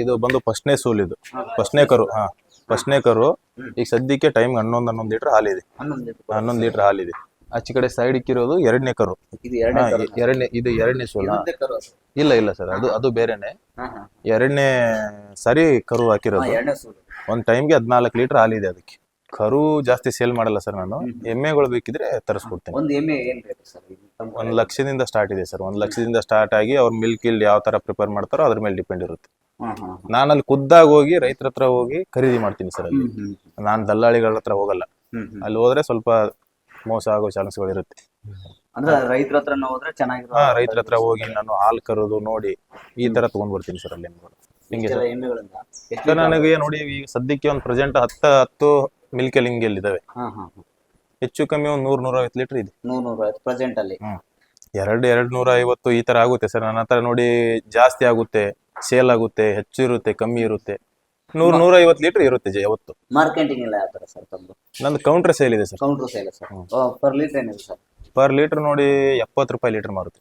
ಇದು ಬಂದು ಫಸ್ಟ್ನೇ ಸೂಲ್, ಇದು ಫಸ್ಟ್ನೇ ಕರು. ಫಸ್ಟ್ನೇ ಕರು. ಈಗ ಸದ್ಯಕ್ಕೆ ಟೈಮ್ 11 ಲೀಟರ್ ಹಾಲಿದೆ. 11 ಲೀಟರ್ ಹಾಲಿದೆ. ಆಚೆ ಕಡೆ ಸೈಡ್ ಇಕ್ಕಿರೋದು ಎರಡನೇ ಕರು. ಇದು ಎರಡನೇ ಸೂಲ್. ಇಲ್ಲ ಸರ್, ಅದು ಬೇರೆನೆ. ಎರಡನೇ ಸರಿ ಕರು ಹಾಕಿರೋದು. ಒಂದ್ ಟೈಮ್ಗೆ 14 ಲೀಟರ್ ಹಾಲಿದೆ ಅದಕ್ಕೆ. ಕರು ಜಾಸ್ತಿ ಸೇಲ್ ಮಾಡಲ್ಲ ಸರ್ ನಾನು. ಎಮ್ಮೆಗಳು ಬೇಕಿದ್ರೆ ತರಿಸ್ಕೊಡ್ತೇನೆ. 1 ಲಕ್ಷದಿಂದ ಸ್ಟಾರ್ಟ್ ಇದೆ ಸರ್. 1 ಲಕ್ಷದಿಂದ ಸ್ಟಾರ್ಟ್ ಆಗಿ ಅವ್ರ ಮಿಲ್ಕ್ ಇಲ್ಲಿ ಯಾವ ತರ ಪ್ರಿಪೇರ್ ಮಾಡ್ತಾರೋ ಅದ್ರ ಮೇಲೆ ಡಿಪೆಂಡ್ ಇರುತ್ತೆ. ನಾನು ಅಲ್ಲಿ ಖುದ್ದಾಗಿ ಹೋಗಿ ರೈತರ ಹತ್ರ ಹೋಗಿ ಖರೀದಿ ಮಾಡ್ತೀನಿ ಸರ್. ಅಲ್ಲಿ ನಾನು ದಲ್ಲಾಳಿಗಳ ಹತ್ರ ಹೋಗಲ್ಲ. ಅಲ್ಲಿ ಹೋದ್ರೆ ಸ್ವಲ್ಪ ಮೋಸ ಆಗೋ ಚಾನ್ಸ್ಗಳು ಇರುತ್ತೆ. ರೈತರ ಹತ್ರ ಹೋದ್ರೆ ಚೆನ್ನಾಗಿರೋ. ರೈತರ ಹತ್ರ ಹೋಗಿ ನಾನು ಹಾಲು ಕರೋದು ನೋಡಿ ಈ ತರ ತಗೊಂಡ್ ಬರ್ತೀನಿ ಸರ್. ಅಲ್ಲಿ ಹಿಂಗೆ ಸರ್ ನನಗೆ ನೋಡಿ ಈಗ ಸದ್ಯಕ್ಕೆ ಒಂದು ಪ್ರೆಸೆಂಟ್ 10 ಮಿಲ್ಕ್ ಹಿಂಗೆಲ್ ಇದಾವೆ. ಹೆಚ್ಚು ಕಮ್ಮಿ ಒಂದು 100-150 ಲೀಟರ್ ಇದೆ. 100-150 ಪ್ರೆಸೆಂಟ್ ಅಲ್ಲಿ. 200-250 ಈ ತರ ಆಗುತ್ತೆ ಸರ್. ನನ್ನ ಹತ್ರ ನೋಡಿ ಜಾಸ್ತಿ ಆಗುತ್ತೆ, ಸೇಲ್ ಆಗುತ್ತೆ, ಹೆಚ್ಚು ಇರುತ್ತೆ, ಕಮ್ಮಿ ಇರುತ್ತೆ. 100-150 ಲೀಟರ್ ಇರುತ್ತೆ ಯಾವತ್ತು. ಮಾರ್ಕೆಟಿಂಗ್ ಎಲ್ಲ ಯಾವ ತರ ಸರ್ ತಮ್ಮದು? ನಂದು ಕೌಂಟರ್ ಸೇಲ್ ಇದೆ sir. Counter sale sir. Per litre ಏನಿದೆ ಸರ್? ಪರ್ ಲೀಟರ್ ನೋಡಿ 70 ರೂಪಾಯಿ ಲೀಟರ್ ಮಾರುತ್ತೆ.